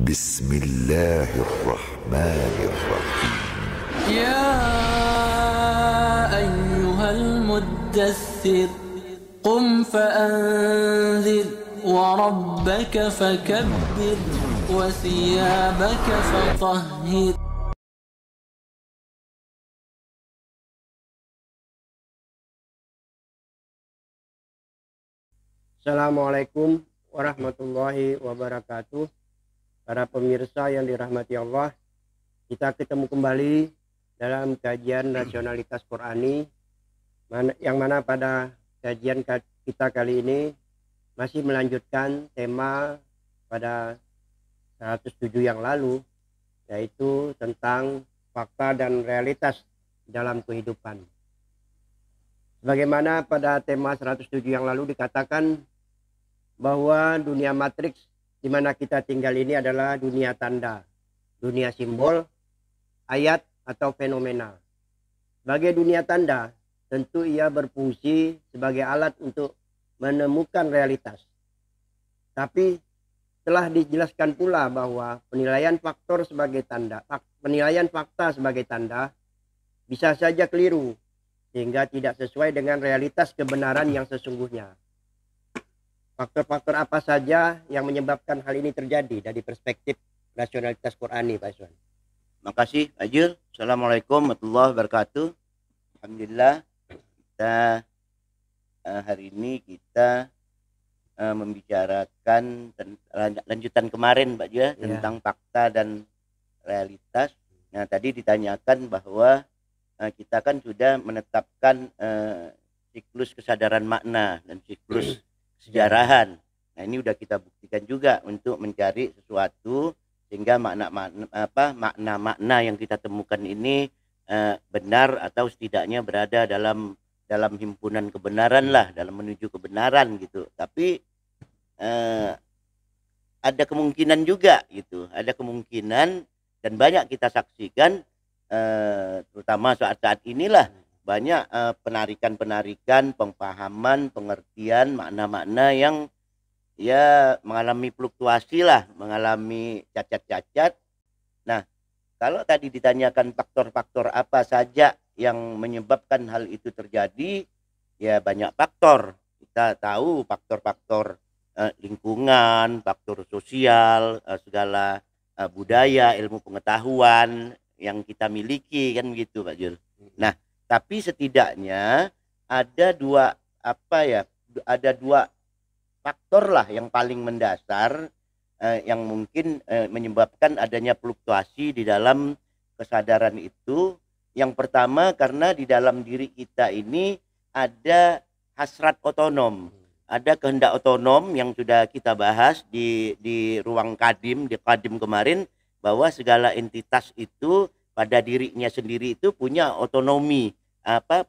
Bismillahirrahmanirrahim. يا أيها المدثر قم فأنذر وربك فكبر وثيابك فطهر. Assalamualaikum warahmatullahi wabarakatuh. Para pemirsa yang dirahmati Allah, kita ketemu kembali dalam kajian rasionalitas Qur'ani, yang mana pada kajian kita kali ini masih melanjutkan tema pada 107 yang lalu, yaitu tentang fakta dan realitas dalam kehidupan. Sebagaimana pada tema 107 yang lalu dikatakan bahwa dunia matriks di mana kita tinggal ini adalah dunia tanda, dunia simbol, ayat atau fenomena. Sebagai dunia tanda, tentu ia berfungsi sebagai alat untuk menemukan realitas. Tapi telah dijelaskan pula bahwa penilaian fakta sebagai tanda bisa saja keliru sehingga tidak sesuai dengan realitas kebenaran yang sesungguhnya. Faktor-faktor apa saja yang menyebabkan hal ini terjadi dari perspektif rasionalitas Qur'ani, Pak Iswan? Makasih, Pak Jul. Assalamualaikum warahmatullahi wabarakatuh. Alhamdulillah, kita hari ini kita membicarakan lanjutan kemarin, Pak Jul, tentang fakta dan realitas. Nah, tadi ditanyakan bahwa kita kan sudah menetapkan siklus kesadaran makna dan siklus kesejarahan. Nah, ini udah kita buktikan juga untuk mencari sesuatu sehingga makna-makna yang kita temukan ini benar atau setidaknya berada dalam himpunan kebenaran lah, dalam menuju kebenaran gitu. Tapi ada kemungkinan juga gitu, ada kemungkinan dan banyak kita saksikan terutama saat-saat inilah banyak penarikan-penarikan, pemahaman, pengertian makna-makna yang ya mengalami fluktuasi lah, mengalami cacat-cacat. Nah, kalau tadi ditanyakan faktor-faktor apa saja yang menyebabkan hal itu terjadi, ya banyak faktor. Kita tahu faktor-faktor lingkungan, faktor sosial, segala budaya, ilmu pengetahuan yang kita miliki kan gitu, Pak Jul. Nah, tapi setidaknya ada dua faktor lah yang paling mendasar yang mungkin menyebabkan adanya fluktuasi di dalam kesadaran itu. Yang pertama, karena di dalam diri kita ini ada hasrat otonom, ada kehendak otonom yang sudah kita bahas di ruang kadim, di kadim kemarin, bahwa segala entitas itu pada dirinya sendiri itu punya otonomi,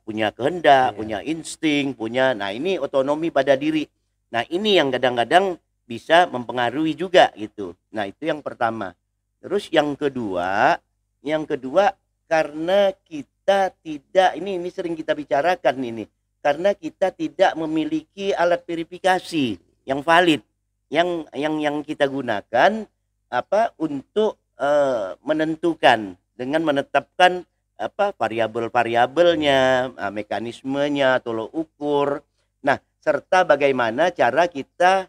punya kehendak, punya insting, nah ini otonomi pada diri. Nah, ini yang kadang-kadang bisa mempengaruhi juga gitu. Nah, itu yang pertama. Terus yang kedua karena kita tidak, ini sering kita bicarakan ini, karena kita tidak memiliki alat verifikasi yang valid, yang kita gunakan untuk menentukan dengan menetapkan variabel-variabelnya, mekanismenya, tolok ukur. Nah, serta bagaimana cara kita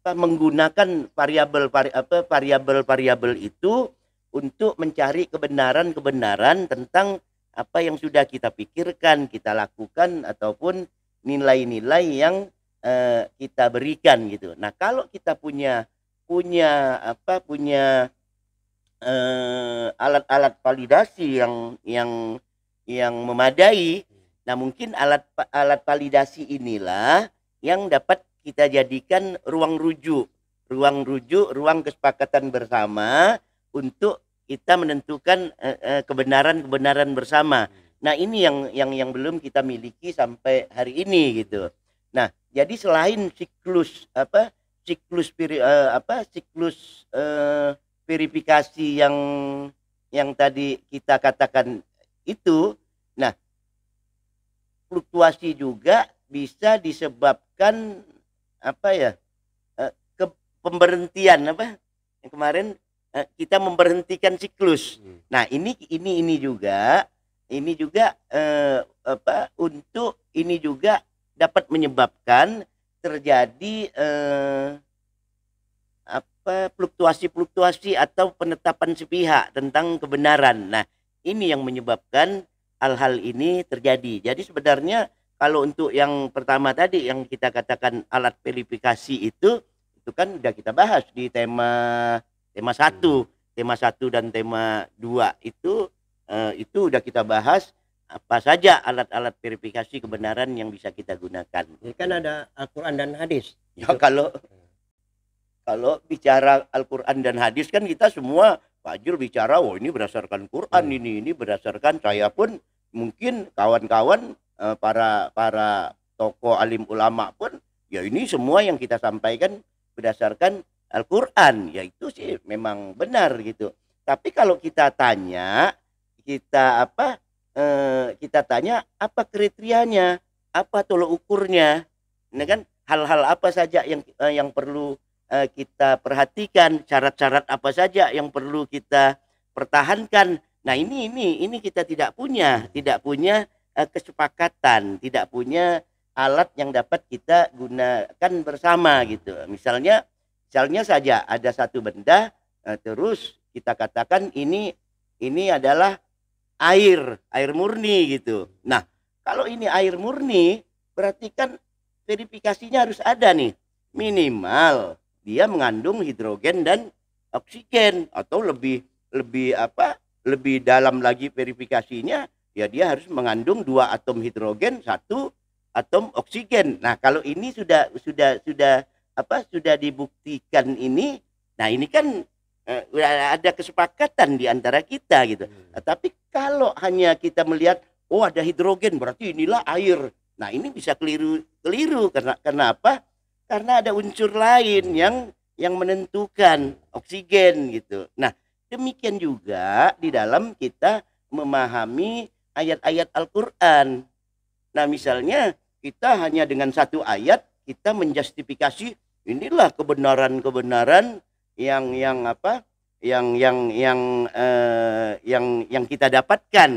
menggunakan variabel-variabel itu untuk mencari kebenaran-kebenaran tentang apa yang sudah kita pikirkan, kita lakukan, ataupun nilai-nilai yang kita berikan gitu. Nah, kalau kita punya alat-alat validasi yang memadai, nah mungkin alat validasi inilah yang dapat kita jadikan ruang rujuk, ruang kesepakatan bersama untuk kita menentukan kebenaran bersama. Nah, ini yang belum kita miliki sampai hari ini gitu. Nah, jadi selain siklus verifikasi yang tadi kita katakan itu, nah fluktuasi juga bisa disebabkan pemberhentian apa? Yang kemarin kita memberhentikan siklus. Nah, ini juga untuk ini juga dapat menyebabkan terjadi fluktuasi atau penetapan sepihak tentang kebenaran. Nah, ini yang menyebabkan hal-hal ini terjadi. Jadi sebenarnya kalau untuk yang pertama tadi yang kita katakan alat verifikasi itu kan udah kita bahas di tema 1 dan tema 2 itu udah kita bahas apa saja alat-alat verifikasi kebenaran yang bisa kita gunakan. Ini kan ada Al-Quran dan hadis. Ya, kalau bicara Al-Quran dan hadis kan kita semua Fajrul bicara, ini berdasarkan Quran, ini berdasarkan, saya pun mungkin kawan-kawan para tokoh alim ulama pun ya ini semua yang kita sampaikan berdasarkan Al-Quran, ya itu sih memang benar gitu. Tapi kalau kita tanya, kita tanya apa kriterianya, apa tolok ukurnya, nah kan hal-hal apa saja yang perlu kita perhatikan, syarat-syarat apa saja yang perlu kita pertahankan. Nah ini kita tidak punya kesepakatan, tidak punya alat yang dapat kita gunakan bersama gitu. Misalnya saja ada satu benda, terus kita katakan ini adalah air murni gitu. Nah, kalau ini air murni, berarti kan verifikasinya harus ada nih. Minimal dia mengandung hidrogen dan oksigen, atau lebih dalam lagi verifikasinya, ya dia harus mengandung 2 atom hidrogen, 1 atom oksigen. Nah, kalau ini sudah dibuktikan ini, nah ini kan ada kesepakatan di antara kita gitu. Tapi kalau hanya kita melihat ada hidrogen berarti inilah air. Nah, ini bisa keliru. Kenapa? Karena ada unsur lain yang menentukan oksigen gitu. Nah, demikian juga di dalam kita memahami ayat-ayat Al-Qur'an. Nah, misalnya kita hanya dengan satu ayat kita menjustifikasi inilah kebenaran-kebenaran yang kita dapatkan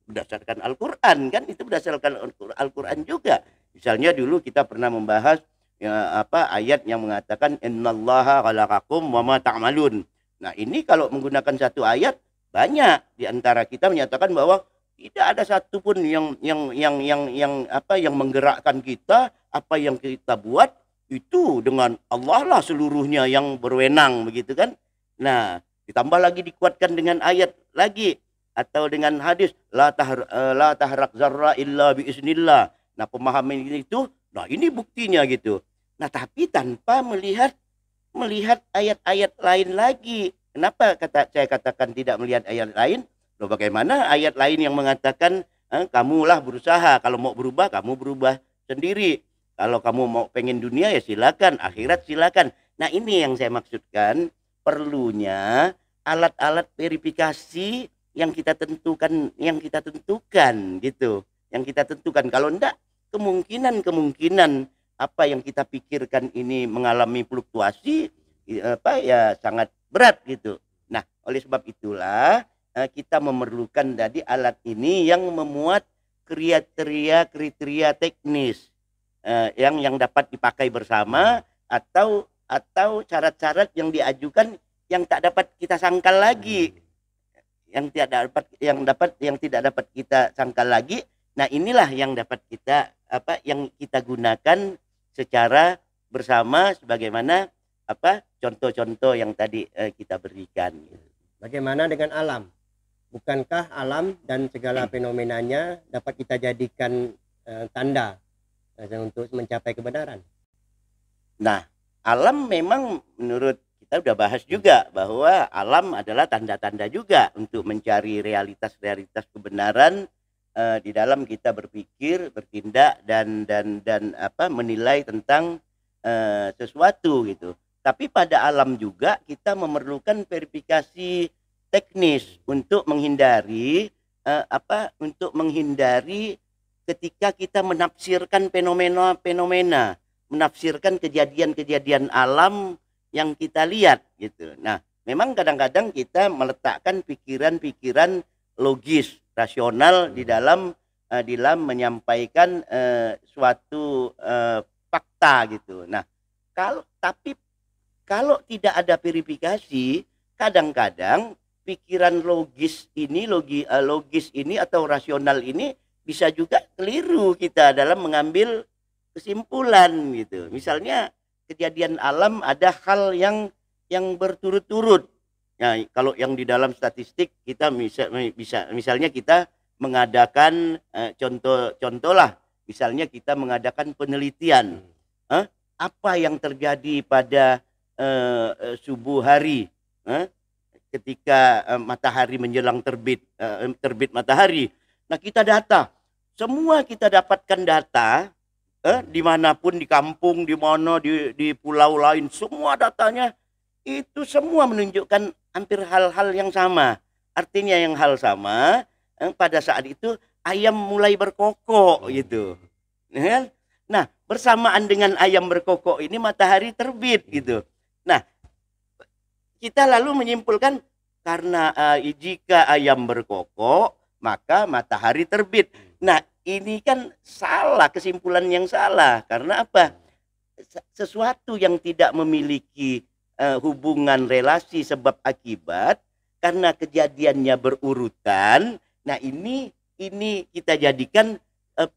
berdasarkan Al-Qur'an, kan itu berdasarkan Al-Qur'an juga. Misalnya dulu kita pernah membahas ayat yang mengatakan innallaha khalaqakum wama ta'malun. Nah, ini kalau menggunakan satu ayat, banyak di antara kita menyatakan bahwa tidak ada satupun yang menggerakkan kita, apa yang kita buat itu dengan Allah lah seluruhnya yang berwenang, begitu kan. Nah, ditambah lagi dikuatkan dengan ayat lagi atau dengan hadis la tahrak zarra illa biiznillah. Nah, pemahaman itu, nah ini buktinya gitu. Nah, tapi tanpa melihat ayat-ayat lain lagi. Kenapa saya katakan tidak melihat ayat lain? Loh, bagaimana ayat lain yang mengatakan kamulah berusaha, kalau mau berubah kamu berubah sendiri. Kalau kamu mau pengen dunia ya silakan, akhirat silakan. Nah, ini yang saya maksudkan, perlunya alat-alat verifikasi yang kita tentukan gitu. Yang kita tentukan. Kalau enggak, kemungkinan apa yang kita pikirkan ini mengalami fluktuasi ya sangat berat gitu. Nah, oleh sebab itulah kita memerlukan tadi alat ini yang memuat kriteria teknis yang dapat dipakai bersama, atau syarat-syarat yang diajukan yang tak dapat kita sangkal lagi, yang tidak dapat kita sangkal lagi. Nah, inilah yang dapat kita yang kita gunakan secara bersama sebagaimana contoh-contoh yang tadi kita berikan. Bagaimana dengan alam? Bukankah alam dan segala fenomenanya dapat kita jadikan tanda untuk mencapai kebenaran? Nah, alam memang menurut kita udah bahas juga bahwa alam adalah tanda-tanda juga untuk mencari realitas-realitas kebenaran di dalam kita berpikir, bertindak dan menilai tentang sesuatu gitu. Tapi pada alam juga kita memerlukan verifikasi teknis untuk menghindari ketika kita menafsirkan fenomena, menafsirkan kejadian-kejadian alam yang kita lihat gitu. Nah, memang kadang-kadang kita meletakkan pikiran-pikiran logis, rasional di dalam menyampaikan suatu fakta gitu. Nah, kalau tidak ada verifikasi, kadang-kadang pikiran logis ini atau rasional ini bisa juga keliru kita dalam mengambil kesimpulan gitu. Misalnya kejadian alam ada hal yang berturut-turut. Nah, kalau yang di dalam statistik kita misalnya kita mengadakan contoh lah, misalnya kita mengadakan penelitian apa yang terjadi pada subuh hari ketika matahari menjelang terbit matahari. Nah, kita semua kita dapatkan data dimanapun, di kampung, di mana, di pulau lain, semua datanya itu semua menunjukkan hampir hal-hal yang sama. Artinya yang hal sama, pada saat itu ayam mulai berkokok gitu. Nah, bersamaan dengan ayam berkokok ini matahari terbit gitu. Nah, kita lalu menyimpulkan karena jika ayam berkokok maka matahari terbit. Nah, ini kan salah, kesimpulan yang salah. Karena apa? Sesuatu yang tidak memiliki hubungan relasi sebab akibat karena kejadiannya berurutan. Nah, ini kita jadikan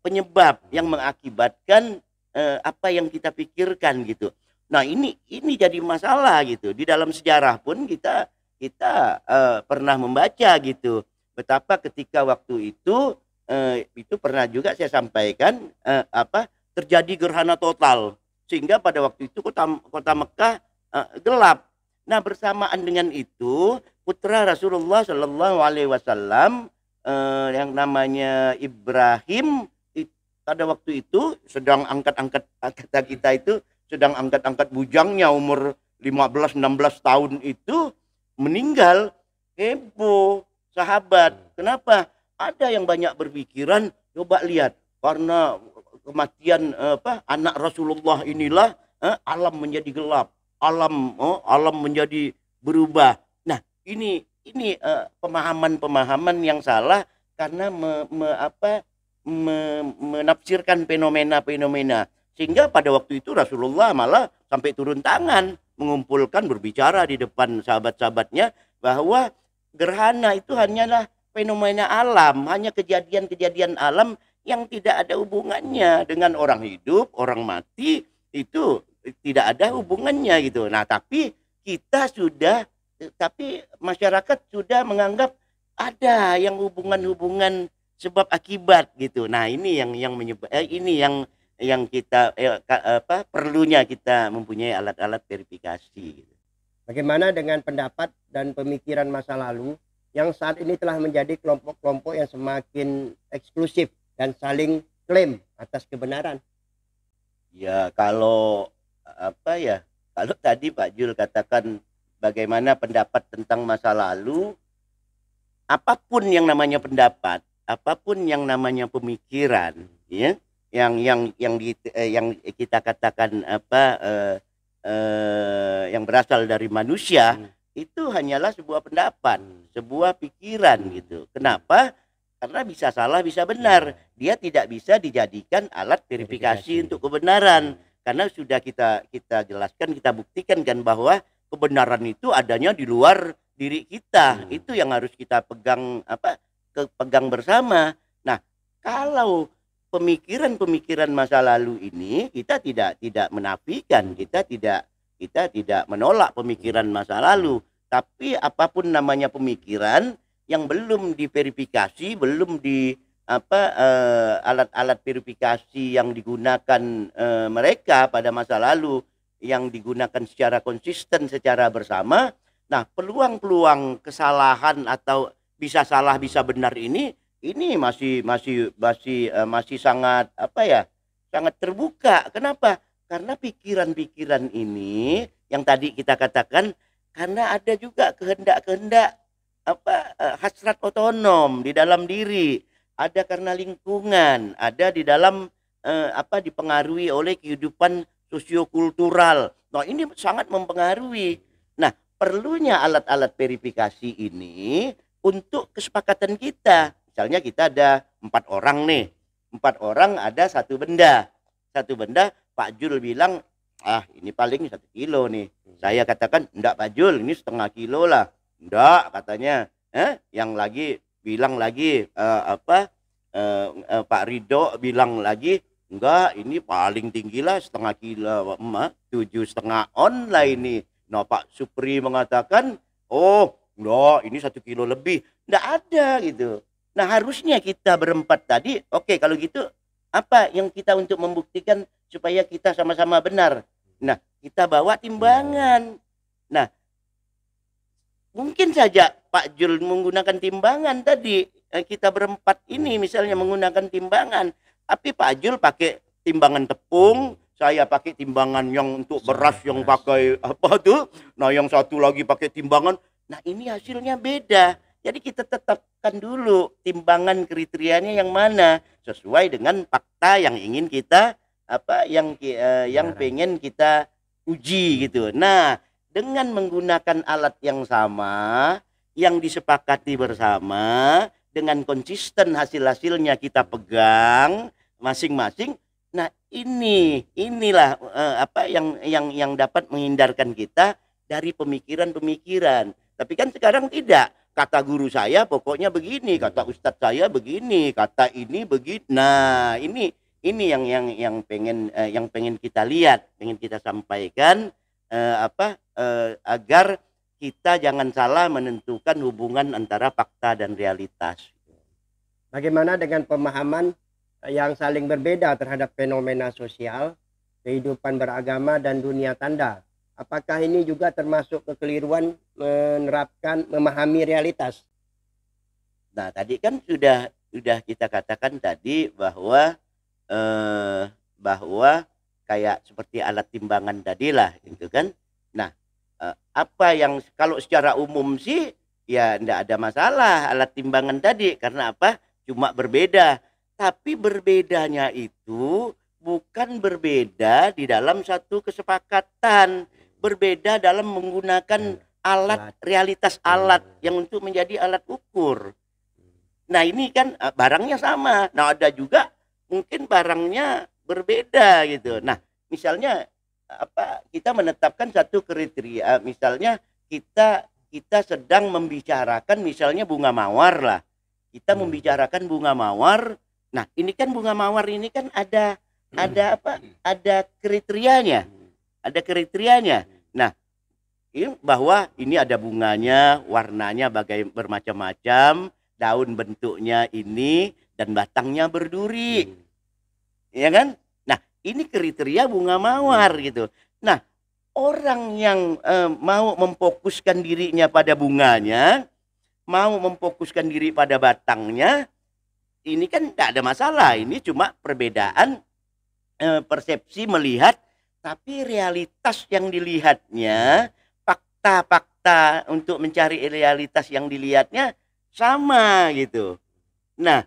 penyebab yang mengakibatkan apa yang kita pikirkan gitu. Nah, ini jadi masalah gitu. Di dalam sejarah pun kita pernah membaca gitu betapa ketika waktu itu pernah juga saya sampaikan terjadi gerhana total sehingga pada waktu itu kota Mekah gelap. Nah, bersamaan dengan itu putra Rasulullah Shallallahu Alaihi Wasallam yang namanya Ibrahim pada waktu itu sedang angkat-angkat, kata kita itu sedang angkat-angkat bujangnya, umur 15-16 tahun itu meninggal. Heboh sahabat. Kenapa? Ada yang banyak berpikiran, coba lihat, karena kematian anak Rasulullah inilah alam menjadi gelap, alam menjadi berubah. Nah, ini pemahaman yang salah karena menafsirkan fenomena-fenomena, sehingga pada waktu itu Rasulullah malah sampai turun tangan mengumpulkan, berbicara di depan sahabat-sahabatnya bahwa gerhana itu hanyalah fenomena alam, hanya kejadian-kejadian alam yang tidak ada hubungannya dengan orang hidup, orang mati, itu tidak ada hubungannya gitu. Nah, tapi masyarakat sudah menganggap ada yang hubungan-hubungan sebab akibat gitu. Nah, ini yang menyebab ini yang kita perlunya kita mempunyai alat-alat verifikasi gitu. Bagaimana dengan pendapat dan pemikiran masa lalu yang saat ini telah menjadi kelompok-kelompok yang semakin eksklusif dan saling klaim atas kebenaran? Ya, kalau tadi Pak Jul katakan bagaimana pendapat tentang masa lalu, apapun yang namanya pendapat, apapun yang namanya pemikiran, ya, yang kita katakan yang berasal dari manusia, itu hanyalah sebuah pendapat, sebuah pikiran gitu. Kenapa? Karena bisa salah, bisa benar. Dia tidak bisa dijadikan alat verifikasi untuk kebenaran. Karena sudah kita jelaskan, kita buktikan kan bahwa kebenaran itu adanya di luar diri kita. Itu yang harus kita pegang bersama. Nah, kalau pemikiran-pemikiran masa lalu ini kita tidak menafikan, kita tidak menolak pemikiran masa lalu, tapi apapun namanya pemikiran yang belum diverifikasi, belum alat-alat verifikasi yang digunakan mereka pada masa lalu yang digunakan secara konsisten, secara bersama. Nah, peluang-peluang kesalahan atau bisa salah bisa benar ini masih sangat sangat terbuka. Kenapa? Karena pikiran-pikiran ini yang tadi kita katakan, karena ada juga kehendak-kehendak hasrat otonom di dalam diri, ada karena lingkungan, ada di dalam dipengaruhi oleh kehidupan sosiokultural. Nah, ini sangat mempengaruhi. Nah, perlunya alat-alat verifikasi ini untuk kesepakatan kita. Misalnya kita ada 4 orang nih. 4 orang ada satu benda. Satu benda Pak Jul bilang, ini paling 1 kilo nih. Saya katakan, enggak Pak Jul, ini setengah kilo lah. Enggak, katanya. Yang lagi bilang lagi, Pak Ridho bilang lagi, enggak, ini paling tinggi lah setengah kilo, 7,5 on lah ini. Nah, Pak Supri mengatakan, oh, enggak, ini 1 kilo lebih. Enggak ada gitu. Nah, harusnya kita berempat tadi, oke, kalau gitu, apa yang kita untuk membuktikan supaya kita sama-sama benar? Nah, kita bawa timbangan. Nah, mungkin saja Pak Jul menggunakan timbangan tadi. Kita berempat ini misalnya menggunakan timbangan. Tapi Pak Jul pakai timbangan tepung, saya pakai timbangan yang untuk beras yang pakai apa tuh. Nah, yang satu lagi pakai timbangan. Nah, ini hasilnya beda. Jadi kita tetapkan dulu timbangan kriterianya yang mana sesuai dengan fakta yang ingin kita yang pengen kita uji gitu. Nah, dengan menggunakan alat yang sama, yang disepakati bersama, dengan konsisten hasil-hasilnya kita pegang masing-masing. Nah, inilah yang dapat menghindarkan kita dari pemikiran-pemikiran. Tapi kan sekarang tidak. Kata guru saya pokoknya begini, kata ustadz saya begini, kata ini begini. Nah, ini yang pengen kita lihat, pengen kita sampaikan agar kita jangan salah menentukan hubungan antara fakta dan realitas. Bagaimana dengan pemahaman yang saling berbeda terhadap fenomena sosial, kehidupan beragama dan dunia tanda? Apakah ini juga termasuk kekeliruan memahami realitas? Nah, tadi kan sudah kita katakan tadi bahwa kayak seperti alat timbangan tadi lah, gitu kan. Nah, apa yang kalau secara umum sih ya enggak ada masalah alat timbangan tadi, karena apa? Cuma berbeda. Tapi berbedanya itu bukan berbeda di dalam satu kesepakatan, berbeda dalam menggunakan realitas alat yang untuk menjadi alat ukur. Nah, ini kan barangnya sama. Nah, ada juga mungkin barangnya berbeda gitu. Nah, misalnya kita menetapkan satu kriteria, misalnya kita sedang membicarakan misalnya bunga mawar lah. Kita membicarakan bunga mawar. Nah, ini kan bunga mawar ini kan ada kriterianya. Ada kriterianya. Nah, bahwa ini ada bunganya, warnanya bermacam-macam, daun bentuknya ini, dan batangnya berduri. Ya kan? Nah, ini kriteria bunga mawar gitu. Nah, orang yang mau memfokuskan dirinya pada bunganya, mau memfokuskan diri pada batangnya, ini kan tidak ada masalah. Ini cuma perbedaan persepsi melihat, tapi realitas yang dilihatnya, fakta-fakta untuk mencari realitas yang dilihatnya sama gitu. Nah,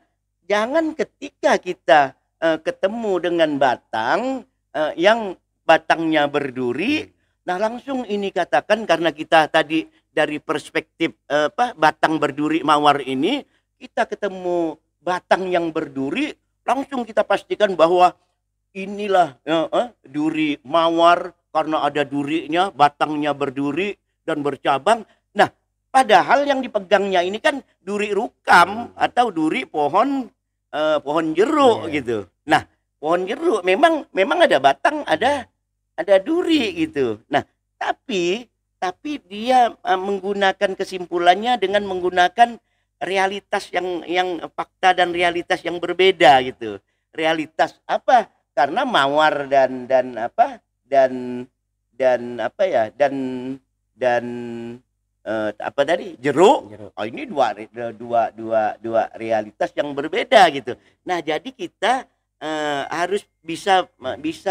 jangan ketika kita ketemu dengan batang yang batangnya berduri, nah langsung ini katakan karena kita tadi dari perspektif batang berduri mawar ini, kita ketemu batang yang berduri, langsung kita pastikan bahwa inilah duri mawar karena ada durinya, batangnya berduri dan bercabang. Nah, padahal yang dipegangnya ini kan duri rukam atau duri pohon jeruk gitu. Nah, pohon jeruk memang ada batang, ada duri gitu. Nah, tapi dia menggunakan kesimpulannya dengan menggunakan realitas yang fakta dan realitas yang berbeda gitu. Realitas apa? Karena mawar dan jeruk. Oh, ini dua realitas yang berbeda gitu. Nah, jadi kita harus bisa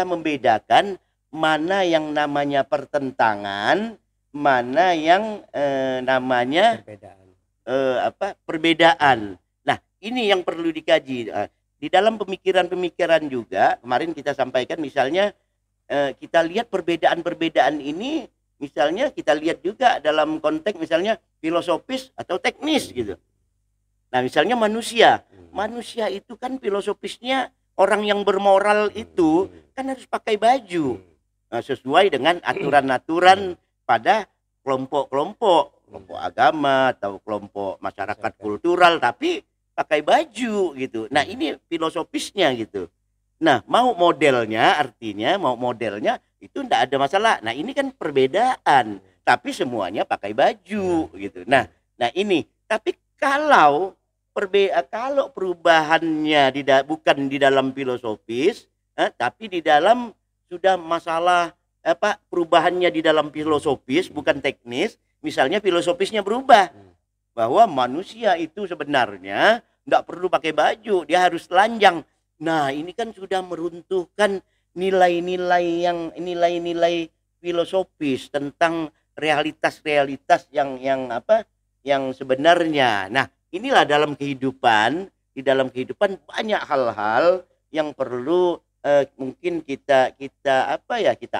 membedakan mana yang namanya pertentangan, mana yang namanya perbedaan. Nah, ini yang perlu dikaji. Di dalam pemikiran-pemikiran juga kemarin kita sampaikan misalnya kita lihat perbedaan-perbedaan ini, misalnya kita lihat juga dalam konteks misalnya filosofis atau teknis gitu. Nah misalnya manusia itu kan filosofisnya orang yang bermoral itu kan harus pakai baju sesuai dengan aturan-aturan pada kelompok agama atau kelompok masyarakat kultural, tapi pakai baju gitu. Nah ini filosofisnya gitu. Nah mau modelnya itu tidak ada masalah. Nah ini kan perbedaan, tapi semuanya pakai baju gitu. Nah ini tapi kalau perubahannya bukan di dalam filosofis, tapi di dalam sudah masalah perubahannya di dalam filosofis bukan teknis. Misalnya filosofisnya berubah bahwa manusia itu sebenarnya nggak perlu pakai baju, dia harus telanjang. Nah ini kan sudah meruntuhkan nilai-nilai filosofis tentang realitas-realitas yang sebenarnya. Nah inilah di dalam kehidupan banyak hal-hal yang perlu mungkin kita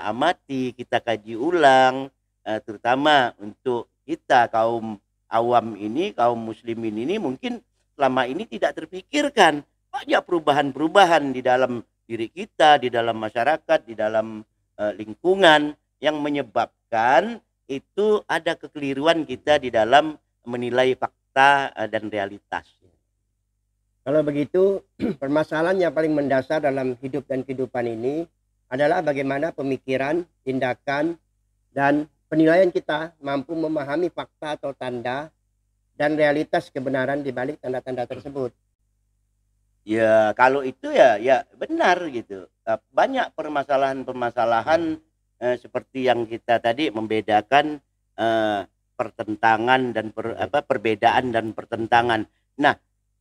amati, kita kaji ulang, terutama untuk kita kaum awam ini, kaum muslimin ini mungkin selama ini tidak terpikirkan banyak perubahan-perubahan di dalam diri kita, di dalam masyarakat, di dalam lingkungan yang menyebabkan itu ada kekeliruan kita di dalam menilai fakta dan realitas. Kalau begitu, permasalahan yang paling mendasar dalam hidup dan kehidupan ini adalah bagaimana pemikiran, tindakan, dan penilaian kita mampu memahami fakta atau tanda dan realitas kebenaran di balik tanda-tanda tersebut. Ya kalau itu ya benar gitu. Banyak permasalahan-permasalahan seperti yang kita tadi membedakan pertentangan dan perbedaan dan pertentangan. Nah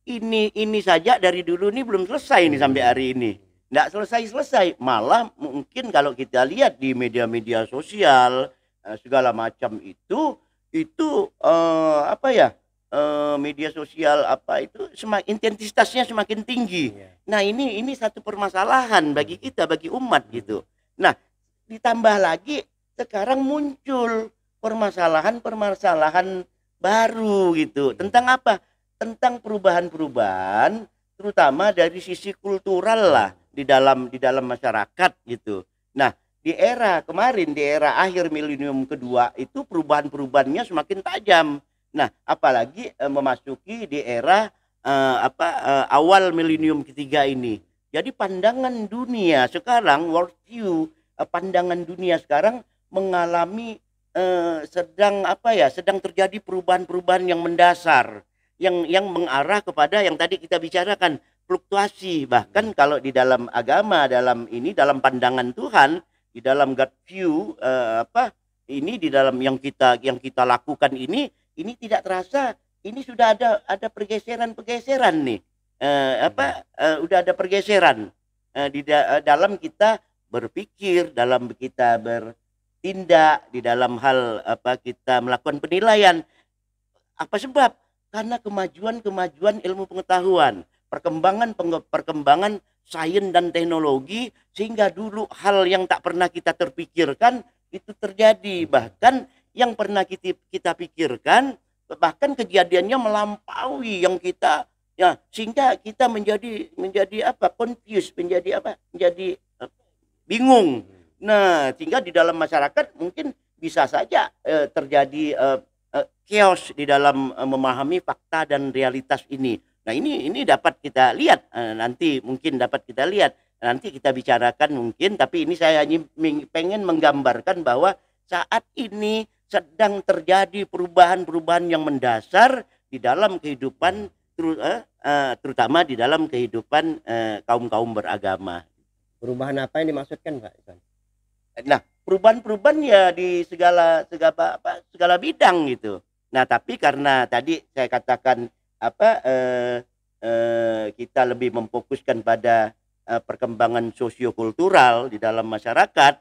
ini saja dari dulu ini belum selesai nih sampai hari ini. Nggak selesai. Malah mungkin kalau kita lihat di media-media sosial segala macam itu media sosial itu intensitasnya semakin tinggi. Nah ini satu permasalahan bagi kita, bagi umat gitu. Nah ditambah lagi sekarang muncul permasalahan baru gitu. Tentang apa? Tentang perubahan-perubahan terutama dari sisi kultural lah di dalam masyarakat gitu. Nah di era akhir milenium kedua itu perubahan-perubahannya semakin tajam. Nah apalagi memasuki di era awal milenium ketiga ini. Jadi pandangan dunia sekarang, world view, pandangan dunia sekarang mengalami sedang terjadi perubahan-perubahan yang mendasar, yang mengarah kepada yang tadi kita bicarakan, fluktuasi. Bahkan kalau di dalam agama, dalam pandangan Tuhan, di dalam God view, di dalam yang kita lakukan ini tidak terasa, ini sudah ada pergeseran nih, udah ada pergeseran dalam kita berpikir, dalam kita bertindak, di dalam hal kita melakukan penilaian. Apa sebab? Karena kemajuan ilmu pengetahuan, perkembangan sains dan teknologi, sehingga dulu hal yang tak pernah kita terpikirkan itu terjadi. Bahkan yang pernah kita pikirkan, bahkan kejadiannya melampaui yang kita, sehingga kita menjadi confused, menjadi bingung. Nah, sehingga di dalam masyarakat mungkin bisa saja terjadi chaos di dalam memahami fakta dan realitas ini. Nah ini dapat kita lihat nanti kita bicarakan mungkin, tapi ini saya pengen menggambarkan bahwa saat ini sedang terjadi perubahan-perubahan yang mendasar di dalam kehidupan, terutama di dalam kehidupan kaum beragama. Perubahan apa yang dimaksudkan, Pak Ivan? Nah perubahan-perubahan ya di segala bidang gitu. Nah tapi karena tadi saya katakan kita lebih memfokuskan pada perkembangan sosiokultural di dalam masyarakat,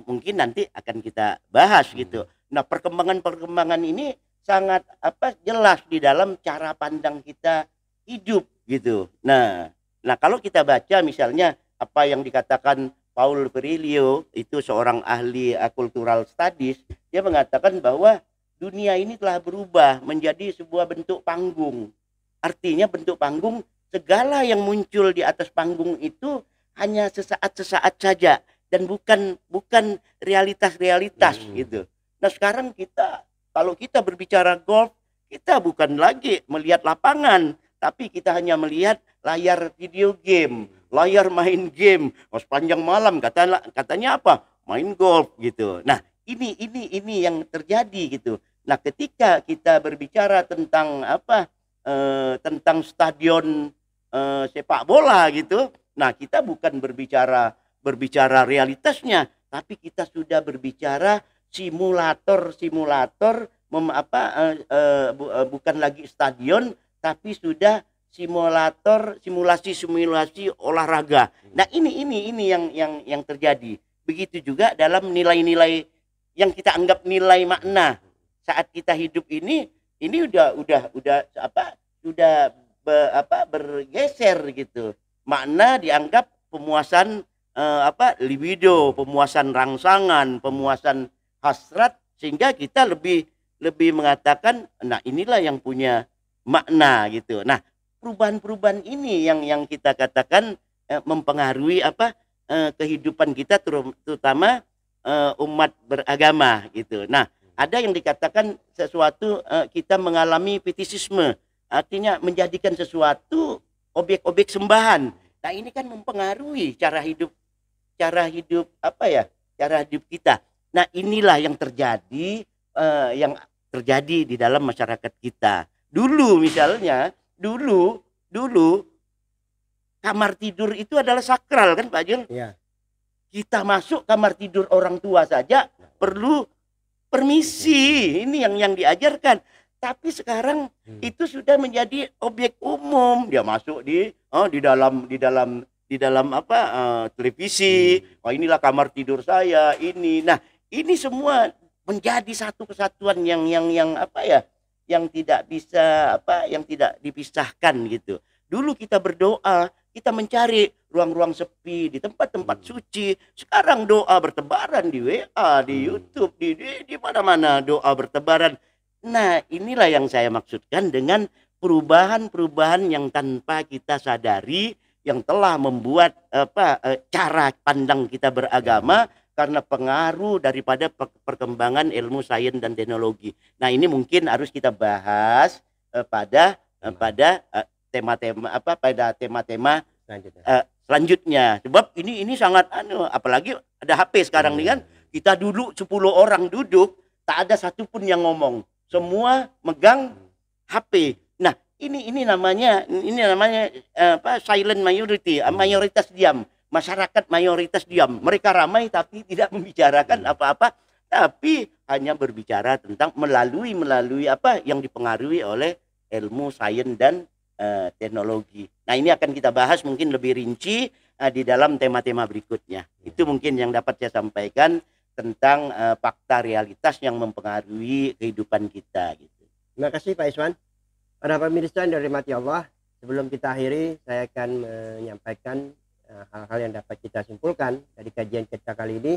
mungkin nanti akan kita bahas gitu. Nah perkembangan ini sangat jelas di dalam cara pandang kita hidup gitu. Nah kalau kita baca misalnya apa yang dikatakan Paul Virilio, itu seorang ahli cultural studies, dia mengatakan bahwa dunia ini telah berubah menjadi sebuah bentuk panggung. Artinya bentuk panggung, segala yang muncul di atas panggung itu hanya sesaat-sesaat saja dan bukan realitas-realitas gitu. Nah, sekarang kalau kita berbicara golf, kita bukan lagi melihat lapangan, tapi kita hanya melihat layar video game, layar main game. Sepanjang malam katanya apa? Main golf gitu. Nah, ini yang terjadi gitu. Nah, ketika kita berbicara tentang tentang stadion sepak bola gitu. Nah, kita bukan berbicara realitasnya, tapi kita sudah berbicara simulator bukan lagi stadion, tapi sudah simulasi olahraga. Nah, ini yang terjadi. Begitu juga dalam nilai-nilai yang kita anggap nilai makna saat kita hidup ini bergeser gitu. Makna dianggap pemuasan libido, pemuasan rangsangan, pemuasan hasrat, sehingga kita lebih mengatakan, nah inilah yang punya makna gitu. Nah, perubahan-perubahan ini yang kita katakan mempengaruhi kehidupan kita, terutama umat beragama gitu. Nah, ada yang dikatakan sesuatu kita mengalami fetisisme, artinya menjadikan sesuatu objek-objek sembahan. Nah, ini kan mempengaruhi cara hidup kita. Nah, inilah yang terjadi di dalam masyarakat kita. Dulu misalnya, dulu kamar tidur itu adalah sakral kan Pak Jul? Ya. Kita masuk kamar tidur orang tua saja perlu permisi. Ini yang diajarkan. Tapi sekarang itu sudah menjadi objek umum. Dia masuk di dalam televisi. Oh, inilah kamar tidur saya ini. Nah, ini semua menjadi satu kesatuan yang tidak dipisahkan gitu. Dulu kita berdoa, kita mencari ruang-ruang sepi di tempat-tempat suci. Sekarang doa bertebaran di WA, di YouTube, di mana-mana doa bertebaran. Nah, inilah yang saya maksudkan dengan perubahan-perubahan yang tanpa kita sadari, yang telah membuat cara pandang kita beragama karena pengaruh daripada perkembangan ilmu sains dan teknologi. Nah, ini mungkin harus kita bahas pada tema-tema selanjutnya. Sebab ini sangat apalagi ada HP sekarang nih kan. Kita dulu 10 orang duduk, tak ada satupun yang ngomong. Semua megang HP. Nah, ini namanya silent majority, mayoritas diam. Masyarakat mayoritas diam. Mereka ramai tapi tidak membicarakan apa-apa, tapi hanya berbicara tentang melalui apa yang dipengaruhi oleh ilmu sains dan teknologi. Nah, ini akan kita bahas mungkin lebih rinci di dalam tema-tema berikutnya. Itu mungkin yang dapat saya sampaikan tentang fakta realitas yang mempengaruhi kehidupan kita gitu. Terima kasih Pak Iswan. Para pemirsa yang dirahmati Allah, sebelum kita akhiri, saya akan menyampaikan hal-hal yang dapat kita simpulkan dari kajian kita kali ini,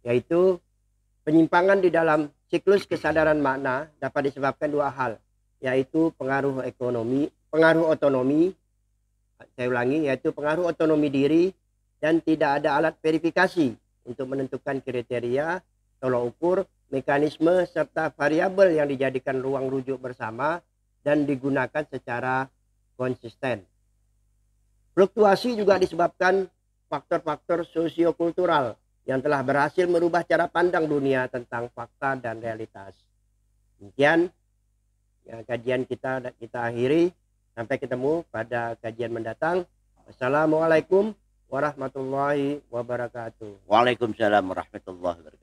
yaitu penyimpangan di dalam siklus kesadaran makna dapat disebabkan dua hal, yaitu pengaruh otonomi, saya ulangi, yaitu pengaruh otonomi diri dan tidak ada alat verifikasi untuk menentukan kriteria, tolak ukur, mekanisme, serta variabel yang dijadikan ruang rujuk bersama dan digunakan secara konsisten. Fluktuasi juga disebabkan faktor-faktor sosiokultural yang telah berhasil merubah cara pandang dunia tentang fakta dan realitas. Demikian kajian kita akhiri. Sampai ketemu pada kajian mendatang. Wassalamualaikum warahmatullahi wabarakatuh. Waalaikumsalam warahmatullahi wabarakatuh.